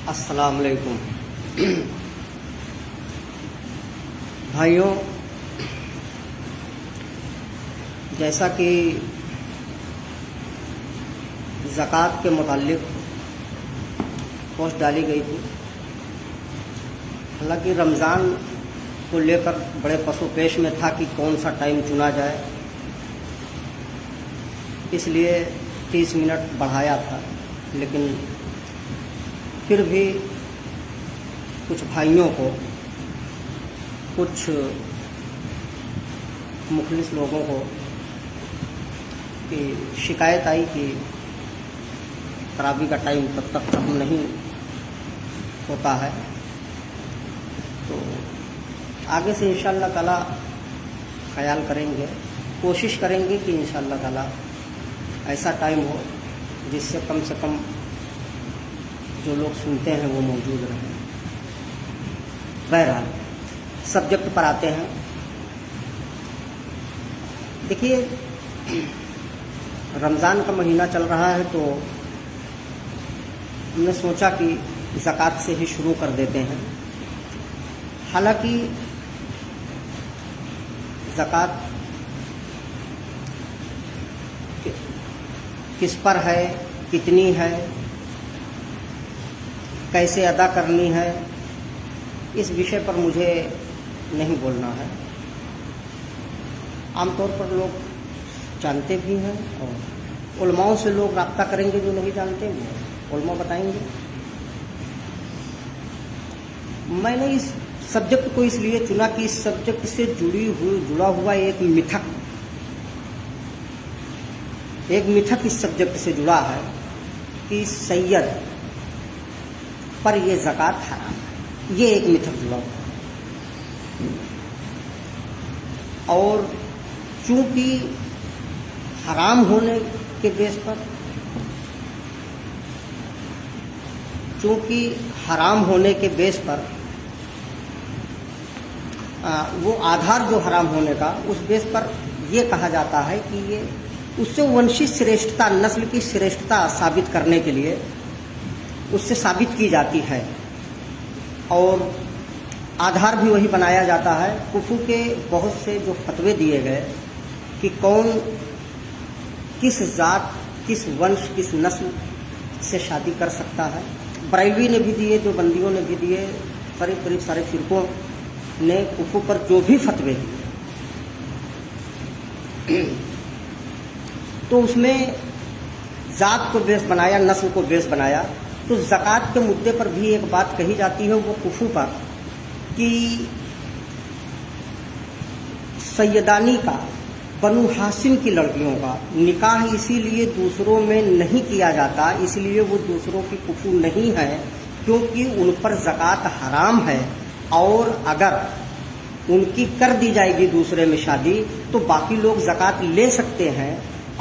السلام علیکم بھائیوں، جیسا کہ زکوٰۃ کے متعلق پوسٹ ڈالی گئی تھی، حالانکہ رمضان کو لے کر بڑے پس و پیش میں تھا کہ کون سا ٹائم چنا جائے، اس لیے 30 منٹ بڑھایا تھا، لیکن پھر بھی کچھ بھائیوں کو، کچھ مخلص لوگوں کو کہ شکایت آئی کہ تراویح کا ٹائم تب تک ختم نہیں ہوتا ہے، تو آگے سے انشاءاللہ تعالیٰ خیال کریں گے، کوشش کریں گے کہ انشاءاللہ تعالیٰ ایسا ٹائم ہو جس سے کم جو لوگ سنتے ہیں وہ موجود رہیں۔ بہرحال سبجیکٹ پر آتے ہیں۔ دیکھیے، رمضان کا مہینہ چل رہا ہے تو ہم نے سوچا کہ زکوٰۃ سے ہی شروع کر دیتے ہیں۔ حالانکہ زکوٰۃ کس پر ہے، کتنی ہے، کیسے ادا کرنی ہے، اس وشے پر مجھے نہیں بولنا ہے۔ عام طور پر لوگ جانتے بھی ہیں، اور علماء سے لوگ رابطہ کریں گے جو نہیں جانتے، وہ علماء بتائیں گے۔ میں نے اس سبجیکٹ کو اس لیے چنا کہ اس سبجیکٹ سے جڑا ہوا ایک متھک اس سبجیکٹ سے جڑا ہے کہ سید پر یہ زکوٰۃ حرام ہے، یہ ایک متھک جڑا ہوا ہے۔ اور چونکہ حرام ہونے کے بیس پر وہ آدھار جو حرام ہونے کا، اس بیس پر یہ کہا جاتا ہے کہ یہ اس سے ونشی شریشٹتا، نسل کی شریشٹتا ثابت کرنے کے لیے اس سے ثابت کی جاتی ہے، اور آدھار بھی وہی بنایا جاتا ہے۔ کفو کے بہت سے جو فتوے دیے گئے کہ کون کس ذات، کس ونش، کس نسل سے شادی کر سکتا ہے، بریلوی نے بھی دیے، جو بندیوں نے بھی دیے، قریب سارے فرقوں نے کفو پر جو بھی فتوے دیے، تو اس میں ذات کو بیس بنایا، نسل کو بیس بنایا۔ تو زکوٰۃ کے مدعے پر بھی ایک بات کہی جاتی ہے، وہ کفو پر، کہ سیدانی کا، بنو ہاشم کی لڑکیوں کا نکاح اسی لیے دوسروں میں نہیں کیا جاتا، اس لیے وہ دوسروں کی کفو نہیں ہے کیونکہ ان پر زکوٰۃ حرام ہے، اور اگر ان کی کر دی جائے گی دوسرے میں شادی تو باقی لوگ زکوٰۃ لے سکتے ہیں،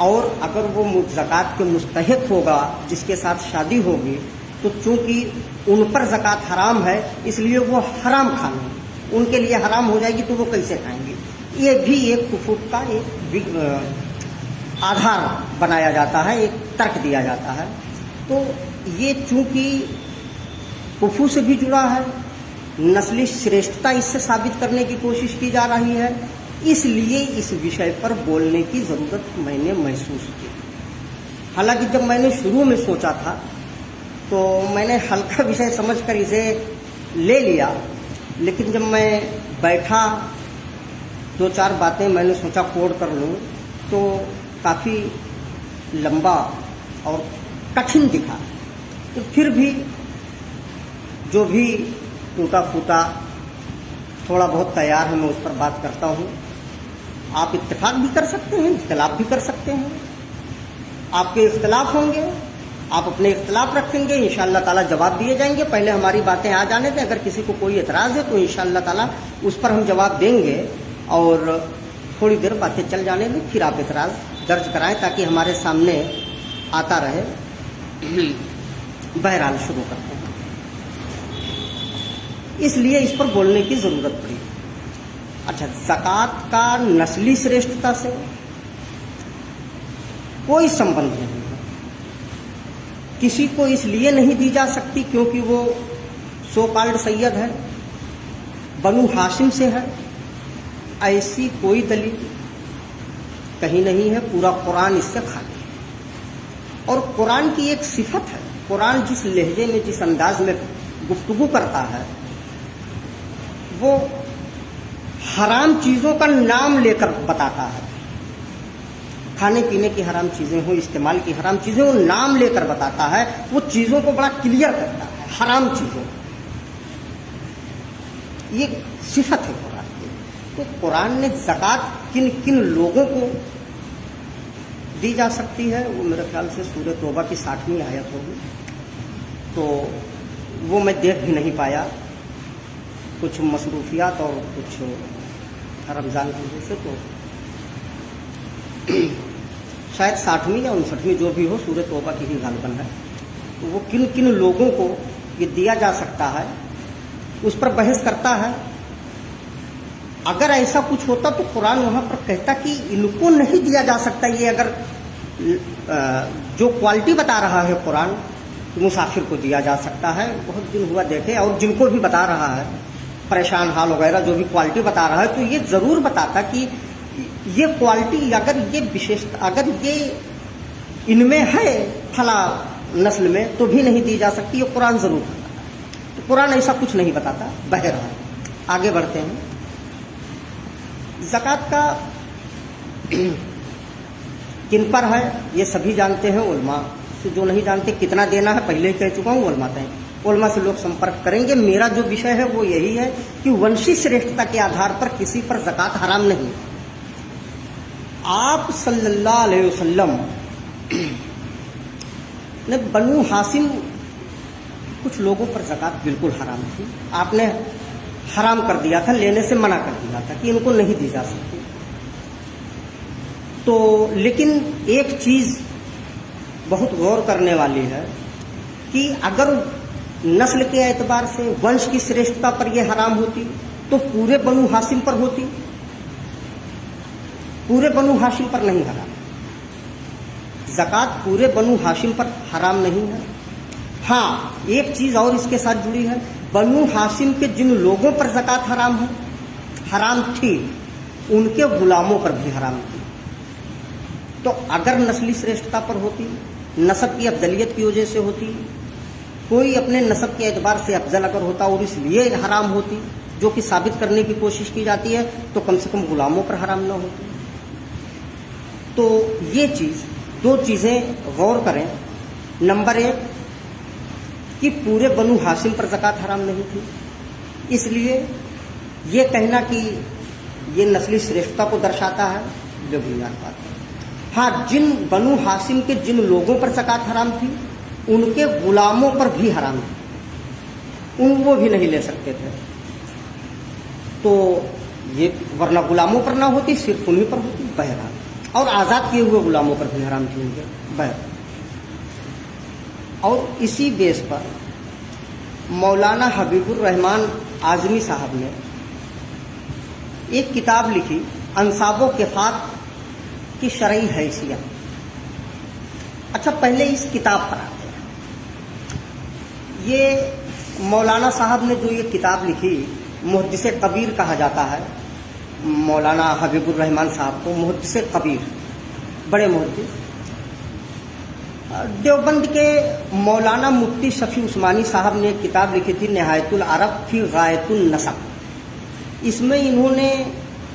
اور اگر وہ زکوٰۃ کے مستحق ہوگا جس کے ساتھ شادی ہوگی تو چونکہ ان پر زکوٰۃ حرام ہے اس لیے وہ حرام کھانا ان کے لیے حرام ہو جائے گی، تو وہ کیسے کھائیں گے؟ یہ بھی ایک کفر کا ایک آدھار بنایا جاتا ہے، ایک ترک دیا جاتا ہے۔ تو یہ چونکہ کفر سے بھی جڑا ہے، نسلی شریشٹتا اس سے ثابت کرنے کی کوشش کی جا رہی ہے، اس لیے اس وشے پر بولنے کی ضرورت میں نے محسوس کی۔ حالانکہ جب میں نے شروع میں سوچا تھا تو میں نے ہلکا وشے سمجھ کر اسے لے لیا، لیکن جب میں بیٹھا 2-4 باتیں میں نے سوچا کوڈ کر لوں تو کافی لمبا اور کٹھن دکھا۔ تو پھر بھی جو بھی ٹوٹا پھوٹا تھوڑا بہت تیار ہے، میں اس پر بات کرتا ہوں۔ آپ اتفاق بھی کر سکتے ہیں، اختلاف بھی کر سکتے ہیں، آپ کے اختلاف ہوں گے، آپ اپنے اختلاف رکھیں گے، انشاءاللہ تعالیٰ جواب دیے جائیں گے۔ پہلے ہماری باتیں آ جانے دیں، اگر کسی کو کوئی اعتراض ہے تو انشاءاللہ تعالیٰ اس پر ہم جواب دیں گے، اور تھوڑی دیر باتیں چل جانے دیں، پھر آپ اعتراض درج کرائیں تاکہ ہمارے سامنے آتا رہے۔ بہرحال شروع کرتے ہیں۔ اس لیے اس پر بولنے کی ضرورت پڑی۔ اچھا، زکوٰۃ کا نسلی شریشٹتا سے کوئی سمبند نہیں ہے، किसी को इसलिए नहीं दी जा सकती क्योंकि वो सो कॉल्ड सैयद है, बनु हाशिम से है, ऐसी कोई दलील कहीं नहीं है। पूरा कुरान इससे खाली है। और कुरान की एक सिफत है, कुरान जिस लहजे में, जिस अंदाज में गुफ्तगू करता है, वो हराम चीज़ों का नाम लेकर बताता है। खाने पीने की हराम चीज़ें हो, इस्तेमाल की हराम चीज़ें, वो नाम लेकर बताता है। वो चीज़ों को बड़ा क्लियर करता है, हराम चीज़ों। ये सिफत है कुरान की। तो कुरान ने ज़कात किन किन लोगों को दी जा सकती है, वो मेरे ख्याल से सूरह तौबा की 60वीं आयत होगी। तो वो मैं देख भी नहीं पाया, कुछ मसरूफियात और कुछ रमज़ान की वजह से, तो शायद 60वीं या 59वीं जो भी हो, सूरह तौबा की ही गालिबन है। तो वो किन किन लोगों को ये दिया जा सकता है, उस पर बहस करता है। अगर ऐसा कुछ होता तो कुरान वहाँ पर कहता कि इनको नहीं दिया जा सकता। ये अगर जो क्वालिटी बता रहा है कुरान, मुसाफिर को दिया जा सकता है, बहुत दिन हुआ देखे, और जिनको भी बता रहा है परेशान हाल वगैरह, जो भी क्वालिटी बता रहा है, तो ये ज़रूर बताता कि ये क्वालिटी, अगर ये विशेषता, अगर ये इनमें है फला नस्ल में, तो भी नहीं दी जा सकती। ये कुरान ज़रूर बताता है। तो कुरान ऐसा कुछ नहीं बताता। बहरहाल आगे बढ़ते हैं। ज़कात का किन पर है ये सभी जानते हैं, उलमा से जो नहीं जानते। कितना देना है पहले ही कह चुका हूँ, उलमा तय, उलमा से लोग संपर्क करेंगे। मेरा जो विषय है वो यही है कि वंशी श्रेष्ठता के आधार पर किसी पर ज़कात हराम नहीं। आप सल्लल्लाहु अलैहि वसल्लम ने बनु हाशिम कुछ लोगों पर ज़कात बिल्कुल हराम थी। आपने हराम कर दिया था, लेने से मना कर दिया था कि इनको नहीं दी जा सकती। तो लेकिन एक चीज़ बहुत गौर करने वाली है कि अगर नस्ल के एतबार से, वंश की श्रेष्ठता पर यह हराम होती तो पूरे बनु हाशिम पर होती। पूरे बनु हाशिम पर नहीं हराम। ज़कात पूरे बनु हाशिम पर हराम नहीं है। हाँ, एक चीज़ और इसके साथ जुड़ी है, बनु हाशिम के जिन लोगों पर ज़कात हराम थी, उनके गुलामों पर भी हराम थी। तो अगर नस्ली श्रेष्ठता पर होती, नस्ब की अफजलियत की वजह से होती, कोई अपने नस्ब के एतबार से अफजल अगर होता और इसलिए हराम होती, जो कि साबित करने की कोशिश की जाती है, तो कम से कम गुलामों पर हराम न होती। तो ये चीज़, दो चीज़ें गौर करें। नंबर एक कि पूरे बनु हाशिम पर ज़कात हराम नहीं थी, इसलिए ये कहना कि ये नस्ली श्रेष्ठता को दर्शाता है, बेबुनियाद बात है। हाँ, जिन बनु हाशिम के जिन लोगों पर ज़कात हराम थी, उनके गुलामों पर भी हराम थी, वो भी नहीं ले सकते थे। तो ये वरना गुलामों पर ना होती, सिर्फ उन्हीं पर होती। बहरहाल, और आज़ाद किए हुए गुलामों पर भी हराम थी उनके। बहरहाल, और इसी बेस पर मौलाना हबीबुर रहमान आज़मी साहब ने एक किताब लिखी, अंसाबो किफ़ात की शरई हैसियत। अच्छा, पहले इस किताब पर आते हैं। ये मौलाना साहब ने जो ये किताब लिखी, मुहद्दिस कबीर कहा जाता है मौलाना हबीबुर रहमान साहब को, मुहद्दिस कबीर, बड़े मुहद्दिस। देवबंद के मौलाना मुफ्ती शफी उस्मानी साहब ने एक किताब लिखी थी, निहायतुल अरब फी गायतुन नसब। इसमें इन्होंने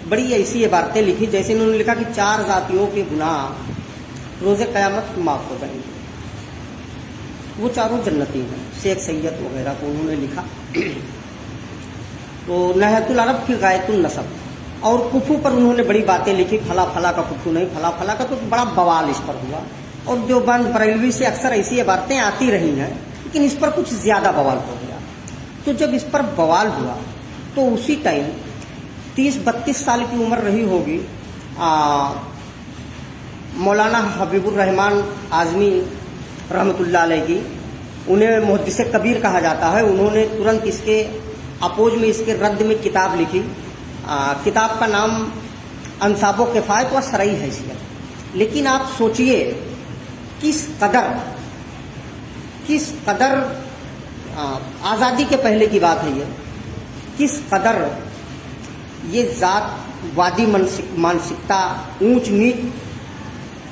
बड़ी ऐसी इबारतें लिखी, जैसे इन्होंने लिखा कि 4 जातियों के गुनाह रोज़े क़यामत माफ़ हो जाएंगे। वो चारों जन्नती हैं, शेख सैयद वगैरह को उन्होंने लिखा। तो निहायतुल अरब फी गायतुन नसब, और कुफू पर उन्होंने बड़ी बातें लिखी। फला फला का कुफू नहीं, फला फला का, तो बड़ा बवाल इस पर हुआ। और देवबंद बरेलवी से अक्सर ऐसी बातें आती रही हैं, लेकिन इस पर कुछ ज़्यादा बवाल हो गया। तो जब इस पर बवाल हुआ तो उसी टाइम 30-32 साल की उम्र रही होगी मौलाना हबीबुर रहमान आज़मी रहमतुल्लाह अलैह की। उन्हें मुहद्दिस कबीर कहा जाता है। उन्होंने तुरंत इसके अपोज में, इसके रद्द में किताब लिखी। किताब का नाम अंसाबो किफ़ायत व शरई हैसियत। लेकिन आप सोचिए किस कदर किस कदर आज़ादी के पहले की बात है ये, किस कदर ये जातवादी मानसिकता ऊंच नीच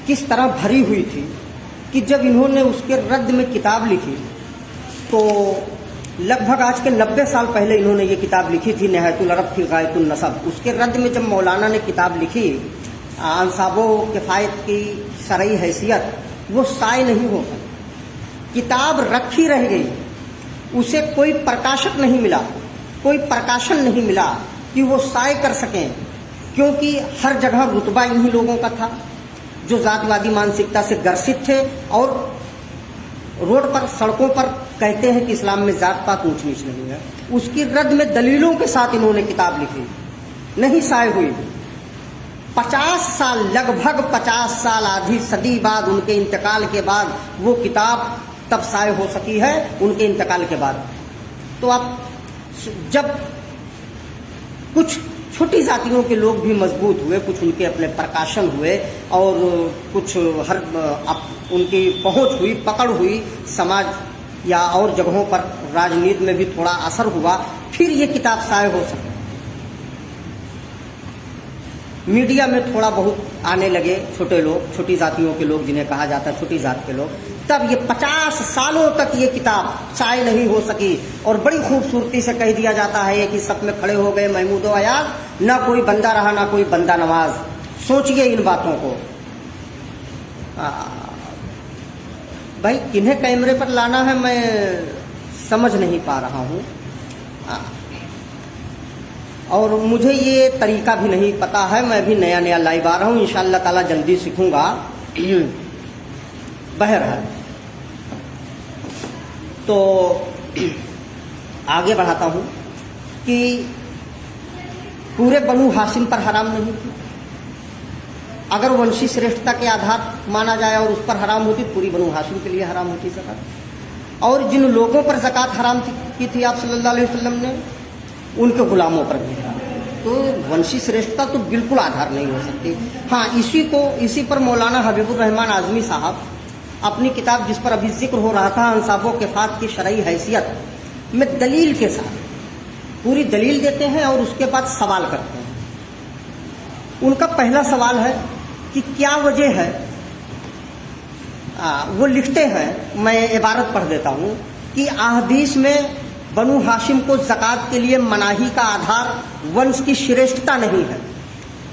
किस तरह भरी हुई थी कि जब इन्होंने उसके रद्द में किताब लिखी तो लगभग आज के 90 साल पहले इन्होंने ये किताब लिखी थी निहायतुल अरब फी गायतुन नसब। उसके रद्द में जब मौलाना ने किताब लिखी अंसाबो किफ़ायत की शरई हैसियत, वो साय नहीं हो सकी, किताब रखी रह गई, उसे कोई प्रकाशक नहीं मिला, कोई प्रकाशन नहीं मिला कि वो साय कर सकें, क्योंकि हर जगह रुतबा इन्हीं लोगों का था जो जातवादी मानसिकता से ग्रसित थे और रोड पर सड़कों पर कहते हैं कि इस्लाम में जात पात ऊंच नीच नहीं है। उसकी रद्द में दलीलों के साथ इन्होंने किताब लिखी, नहीं साय हुई। 50 साल, लगभग 50 साल, आधी सदी बाद, उनके इंतकाल के बाद वो किताब तब साय हो सकी है, उनके इंतकाल के बाद। तो आप जब कुछ छोटी जातियों के लोग भी मजबूत हुए, कुछ उनके अपने प्रकाशन हुए और कुछ उनकी पहुंच हुई, पकड़ हुई, समाज या और जगहों पर राजनीति में भी थोड़ा असर हुआ, फिर ये किताब साय हो सके। मीडिया में थोड़ा बहुत आने लगे छोटे लोग, छोटी जातियों के लोग, जिन्हें कहा जाता है छोटी जात के लोग, तब ये 50 सालों तक ये किताब साय नहीं हो सकी। और बड़ी खूबसूरती से कह दिया जाता है कि सब में खड़े हो गए महमूद व अयाज, ना कोई बंदा रहा ना कोई बंदा नवाज। सोचिए इन बातों को। भाई किन्हें कैमरे पर लाना है मैं समझ नहीं पा रहा हूँ, और मुझे ये तरीका भी नहीं पता है, मैं भी नया नया लाइव आ रहा हूँ, इंशाअल्लाह ताला जल्दी सीखूंगा। बहरहाल तो आगे बढ़ाता हूँ कि पूरे बनु हाशिम पर हराम नहीं थी। अगर वंशी श्रेष्ठता के आधार माना जाए और उस पर हराम होती, पूरी बनु हाशिम के लिए हराम होती ज़कात। और जिन लोगों पर ज़कात हराम की थी आप सल्लल्लाहु अलैहि वसल्लम ने, उनके गुलामों पर भी हराम। तो वंशी श्रेष्ठता तो बिल्कुल आधार नहीं हो सकती। हाँ, इसी पर मौलाना हबीबुर रहमान आज़मी साहब अपनी किताब जिस पर अभी जिक्र हो रहा था अंसाबो किफ़ायत की शरई हैसियत में दलील के साथ पूरी दलील देते हैं और उसके बाद सवाल करते हैं। उनका पहला सवाल है कि क्या वजह है, वो लिखते हैं, मैं इबारत पढ़ देता हूँ कि अहदीस में बनु हाशिम को ज़कात के लिए मनाही का आधार वंश की श्रेष्ठता नहीं है।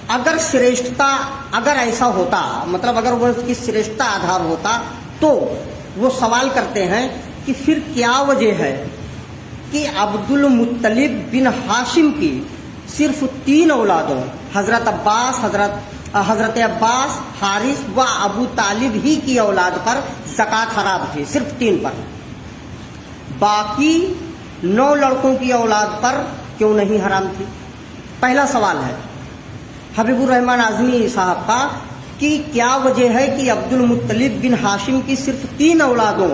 अगर ऐसा होता, मतलब अगर वंश की श्रेष्ठता आधार होता, तो वो सवाल करते हैं कि फिर क्या वजह है कि अब्दुल मुत्तलिब बिन हाशिम की सिर्फ 3 औलादों हजरत अब्बास, हारिस व अबू तालिब ही की औलाद पर ज़कात हराम थी, सिर्फ 3 पर। बाकी 9 लड़कों की औलाद पर क्यों नहीं हराम थी? पहला सवाल है हबीबुर रहमान आज़मी साहब का कि क्या वजह है कि अब्दुल मुत्तलिब बिन हाशिम की सिर्फ 3 औलादों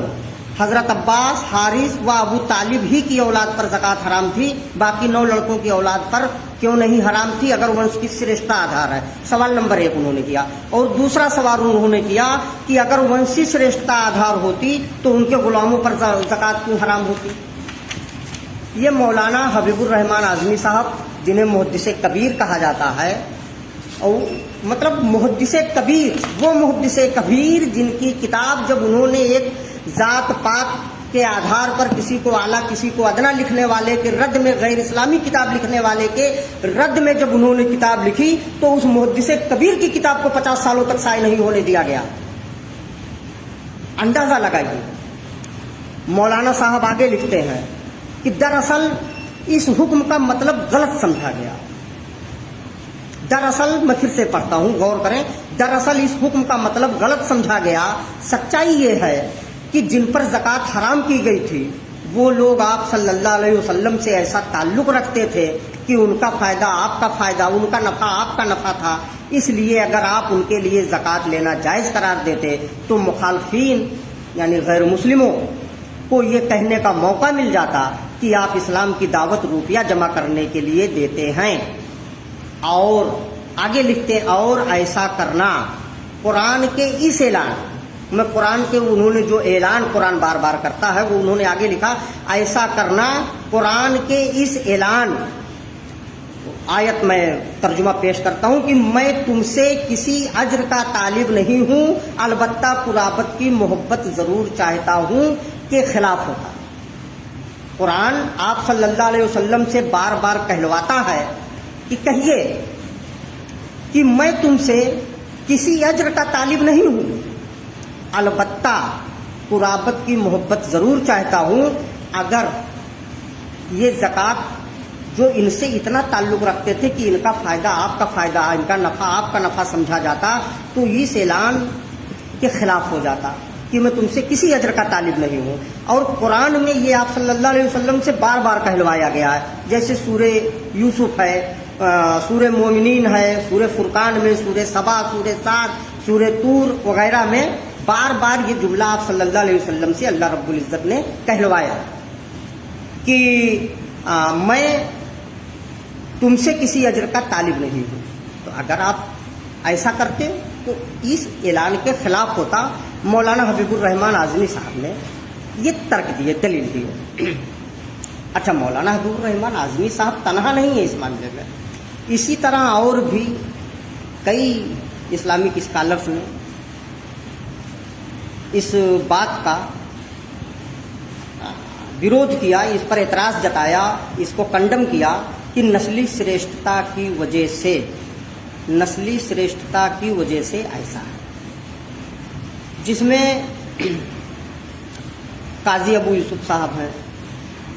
हजरत अब्बास, हारिस व अबू तालिब ही की औलाद पर ज़कात हराम थी, बाकी 9 लड़कों की औलाद पर क्यों नहीं हराम थी अगर वंश की श्रेष्ठता आधार है? सवाल नंबर 1 उन्होंने किया। और दूसरा सवाल उन्होंने किया कि अगर वंशी श्रेष्ठता आधार होती तो उनके गुलामों पर ज़कात क्यों हराम होती? ये मौलाना हबीबुर रहमान आज़मी साहब, जिन्हें मुहद्दिसे कबीर कहा जाता है, और मतलब मुहद्दिसे कबीर, वो मुहद्दिसे कबीर जिनकी किताब जब उन्होंने एक जात पात के आधार पर किसी को आला किसी को अदना लिखने वाले के रद्द में, गैर इस्लामी किताब लिखने वाले के रद्द में जब उन्होंने किताब लिखी, तो उस मुहद्दिसे कबीर की किताब को 50 सालों तक साय नहीं होने दिया गया। अंदाजा लगाइए। मौलाना साहब आगे लिखते हैं कि दरअसल इस हुक्म का मतलब गलत समझा गया। दरअसल मैं फिर से पढ़ता हूँ, गौर करें। दरअसल इस हुक्म का मतलब गलत समझा गया। सच्चाई ये है कि जिन पर ज़कात हराम की गई थी वो लोग आप सल्लल्लाहु अलैहि वसल्लम से ऐसा ताल्लुक़ रखते थे कि उनका फ़ायदा आपका फ़ायदा, उनका नफ़ा आपका नफ़ा था। इसलिए अगर आप उनके लिए ज़कात लेना जायज़ करार देते तो मुखालफीन यानी गैर मुस्लिमों को ये कहने का मौका मिल जाता कि आप इस्लाम की दावत रुपया जमा करने के लिए देते हैं। और आगे लिखते, और ऐसा करना कुरान के इस ऐलान میں قرآن کے انہوں نے جو اعلان قرآن بار بار کرتا ہے وہ انہوں نے آگے لکھا ایسا کرنا قرآن کے اس اعلان آیت میں ترجمہ پیش کرتا ہوں کہ میں تم سے کسی اجر کا طالب نہیں ہوں البتہ قرابت کی محبت ضرور چاہتا ہوں کے خلاف ہوتا. قرآن آپ صلی اللہ علیہ وسلم سے بار بار کہلواتا ہے کہ کہیے کہ میں تم سے کسی اجر کا طالب نہیں ہوں البتہ قرابت کی محبت ضرور چاہتا ہوں. اگر یہ زکوٰۃ جو ان سے اتنا تعلق رکھتے تھے کہ ان کا فائدہ آپ کا فائدہ، ان کا نفع آپ کا نفع سمجھا جاتا تو اس اعلان کے خلاف ہو جاتا کہ میں تم سے کسی اجر کا طالب نہیں ہوں. اور قرآن میں یہ آپ صلی اللہ علیہ وسلم سے بار بار کہلوایا گیا ہے، جیسے سورہ یوسف ہے، سورہ مومنین ہے، سورہ فرقان میں، سورہ سبا، سورہ سعد، سورہ طور وغیرہ میں بار بار یہ جملہ آپ صلی اللہ علیہ وسلم سے اللہ رب العزت نے کہلوایا کہ میں تم سے کسی اجر کا طالب نہیں ہوں. تو اگر آپ ایسا کرتے تو اس اعلان کے خلاف ہوتا. مولانا حبیب الرحمان اعظمی صاحب نے یہ ترک دیے، دلیل دیے. اچھا، مولانا حبیب الرحمان اعظمی صاحب تنہا نہیں ہے اس معاملے میں، اسی طرح اور بھی کئی اسلامک اسکالرس نے اس بات کا विरोध किया, इस पर एतराज़ जताया, इसको कंडम किया कि नस्ली श्रेष्ठता की वजह से ऐसा है, जिसमें काजी अबू यूसुफ साहब हैं,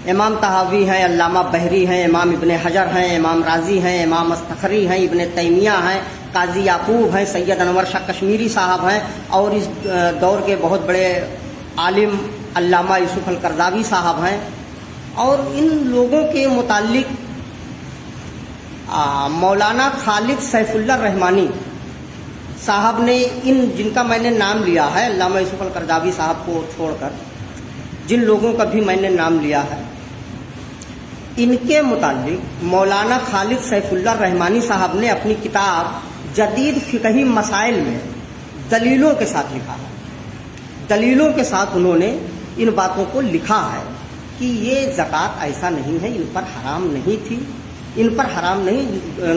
इमाम तहावी हैं, अल्लामा बहरी हैं, इमाम इब्न हजर हैं, इमाम राजी हैं, इमाम अस्तखरी हैं, इब्न तैमिया हैं, काजी याकूब हैं, सैयद अनवर शाह कश्मीरी साहब हैं, और इस दौर के बहुत बड़े आलिम अल्लामा यूसुफ अल-करज़ावी साहब हैं. और इन लोगों के मुतालिक मौलाना खालिद सैफुल्लाह रहमानी साहब ने इन जिनका मैंने नाम लिया है, अल्लामा यूसुफ अल-करज़ावी साहब को छोड़कर जिन लोगों का भी मैंने नाम लिया है, इनके मुतालिक मौलाना खालिद सैफुल्लाह रहमानी साहब ने अपनी किताब जदीद फ़िक़ही मसाइल में दलीलों के साथ लिखा है. दलीलों के साथ उन्होंने इन बातों को लिखा है कि ये ज़कात ऐसा नहीं है, इन पर हराम नहीं थी, इन पर हराम नहीं,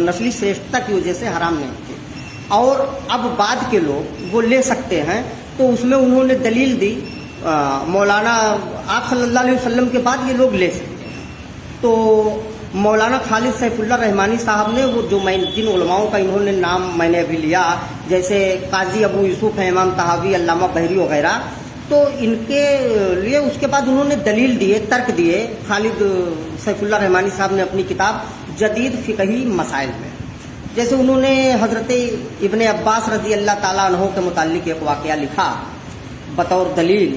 नस्ली श्रेष्ठता की वजह से हराम नहीं थी, और अब बाद के लोग वो ले सकते हैं. तो उसमें उन्होंने दलील दी, मौलाना आप सल्लल्लाहु अलैहि वसल्लम के बाद ये लोग ले सकते हैं. तो मौलाना खालिद सैफुल्लाह रहमानी साहब ने वो जो मैं जिन उलमाओं का इन्होंने नाम मैंने अभी लिया, जैसे काजी अबू यूसुफ है, इमाम तहावी, अल्लामा बहरी वगैरह, तो इनके लिए उसके बाद उन्होंने दलील दिए, तर्क दिए. खालिद सैफुल्लाह रहमानी साहब ने अपनी किताब जदीद फ़िक़ही मसाइल में, जैसे उन्होंने हज़रत इब्न अब्बास रज़ी अल्लाह ताला अन्हो के मुताल्लिक़ एक वाक़या लिखा बतौर दलील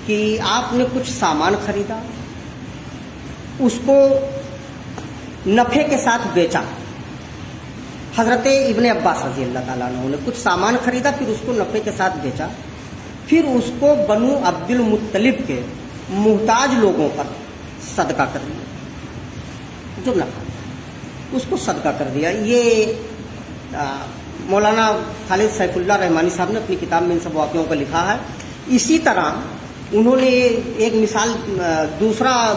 कि आपने कुछ सामान खरीदा, उसको नफ़े के साथ बेचा. हज़रत इब्न अब्बास रज़ी अल्लाह ताला अन्हु ने कुछ सामान खरीदा, फिर उसको नफ़े के साथ बेचा, फिर उसको बनु अब्दुल मुत्तलिब के मुहताज लोगों पर सदका कर दिया, जो नफ़ा उसको सदका कर दिया. ये मौलाना खालिद सैफुल्लाह रहमानी साहब ने अपनी किताब में इन सब वाक़यों को लिखा है. इसी तरह उन्होंने एक मिसाल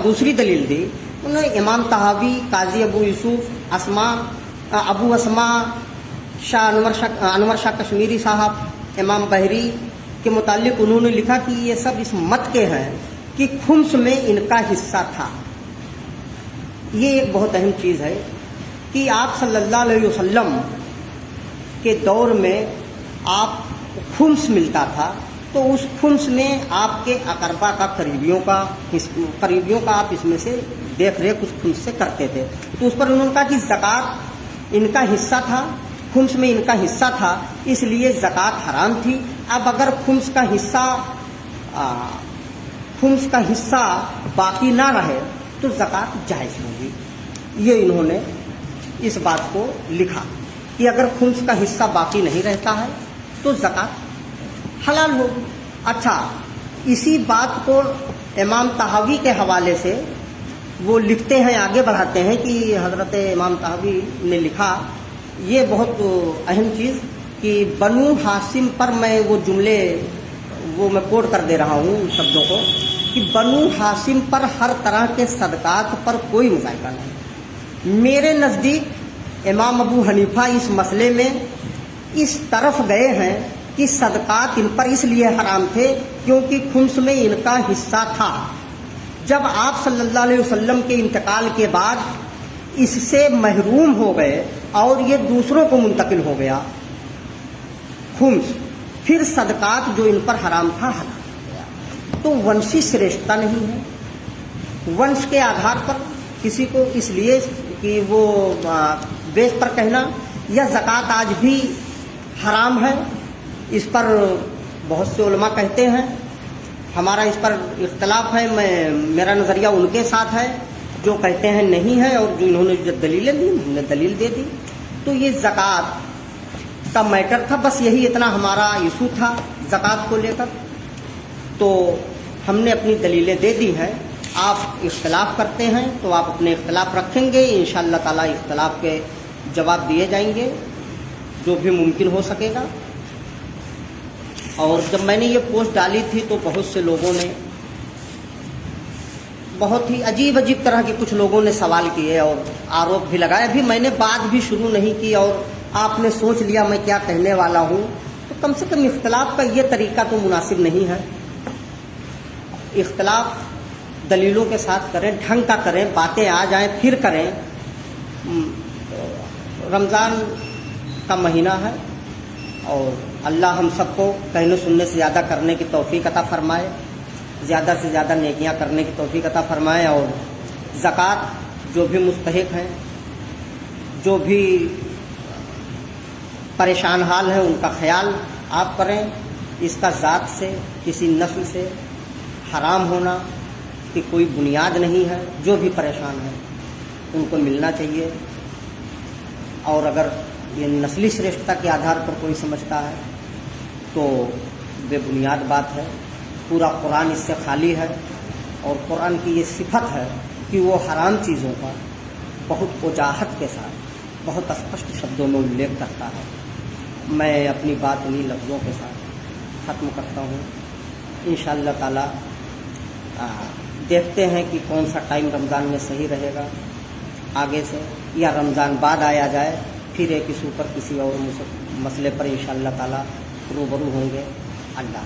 दूसरी दलील दी. उन्होंने इमाम तहावी, काजी अबू यूसुफ, अबू असमा, अनवर शाह कश्मीरी साहब, इमाम बहरी के मुतालिक उन्होंने लिखा कि ये सब इस मत के हैं कि खुम्स में इनका हिस्सा था. ये एक बहुत अहम चीज़ है कि आप सल्लल्लाहु अलैहि वसल्लम के दौर में आप खुम्स मिलता था, तो उस खुम्स में आपके अकरबा का करीबियों का आप इसमें से देख रेख उस खुम्स से करते थे. तो उस पर उन्होंने कहा कि ज़कात इनका हिस्सा था, खुम्स में इनका हिस्सा था, इसलिए ज़कात हराम थी. अब अगर खुम्स का हिस्सा बाकी ना रहे तो ज़कात जायज़ होगी. ये इन्होंने इस बात को लिखा कि अगर खुम्स का हिस्सा बाकी नहीं रहता है तो ज़कात हलाल होगी. अच्छा, इसी बात को इमाम तहावी के हवाले से वो लिखते हैं, आगे बढ़ाते हैं कि हज़रत इमाम तहावी ने लिखा ये बहुत अहम चीज़ कि बनु हाशिम पर मैं वो जुमले वो मैं कोट कर दे रहा हूँ उन शब्दों को कि बनु हाशिम पर हर तरह के सदकात पर कोई मुज़ायका नहीं। मेरे नज़दीक इमाम अबू हनीफा इस मसले में इस तरफ गए हैं कि सदकात इन पर इसलिए हराम थे क्योंकि खुम्स में इनका हिस्सा था। जब आप सल्लल्लाहु अलैहि वसल्लम के इंतकाल के बाद इससे महरूम हो गए और ये दूसरों को मुंतकिल हो गया खुम्स, फिर सदकात जो इन पर हराम था हराम हो गया। तो वंशी श्रेष्ठता नहीं है। वंश के आधार पर किसी को इसलिए कि वो बेस पर कहना या ज़कात आज भी हराम है, इस पर बहुत से उलमा कहते हैं। हमारा इस पर इख्तलाफ है। मेरा नज़रिया उनके साथ है जो कहते हैं नहीं है, और जो इन्होंने जो दलीलें दी हमने दलील दे दी। तो ये ज़कात का मैटर था, बस यही इतना हमारा इशू था ज़कात को लेकर। तो हमने अपनी दलीलें दे दी हैं। आप इख्तलाफ करते हैं तो आप अपने इख्तलाफ रखेंगे, इंशाअल्लाह ताला इख्तलाफ के जवाब दिए जाएंगे जो भी मुमकिन हो सकेगा। और जब मैंने ये पोस्ट डाली थी तो बहुत से लोगों ने बहुत ही अजीब अजीब तरह के कुछ लोगों ने सवाल किए और आरोप भी लगाए। अभी मैंने बात भी शुरू नहीं की और आपने सोच लिया मैं क्या कहने वाला हूँ, तो कम से कम इख्तलाफ का ये तरीका तो मुनासिब नहीं है। इख्तलाफ दलीलों के साथ करें, ढंग का करें, बातें आ जाएं फिर करें। रमज़ान का महीना है और अल्लाह हम सबको कहने सुनने से ज़्यादा करने की तौफीक अता फरमाए, ज़्यादा से ज़्यादा नेकियां करने की तौफीक अता फरमाए। और ज़कात जो भी मुस्तहिक हैं, जो भी परेशान हाल है, उनका ख्याल आप करें। इसका ज़ात से किसी नस्ल से हराम होना की कोई बुनियाद नहीं है। जो भी परेशान है उनको मिलना चाहिए। और अगर ये नस्ली श्रेष्ठता के आधार पर कोई समझता है तो बेबुनियाद बात है। पूरा कुरान इससे खाली है और कुरान की ये सिफत है कि वो हराम चीज़ों का बहुत वजाहत के साथ, बहुत स्पष्ट शब्दों में उल्लेख करता है। मैं अपनी बात इन्हीं लफ्ज़ों के साथ ख़त्म करता हूँ। इंशाअल्लाह ताला देखते हैं कि कौन सा टाइम रमज़ान में सही रहेगा आगे से, या रमज़ान बाद आया जाए, फिर एक इशू पर किसी और मसले पर इंशाअल्लाह ताला रूबरू होंगे। अल्लाह।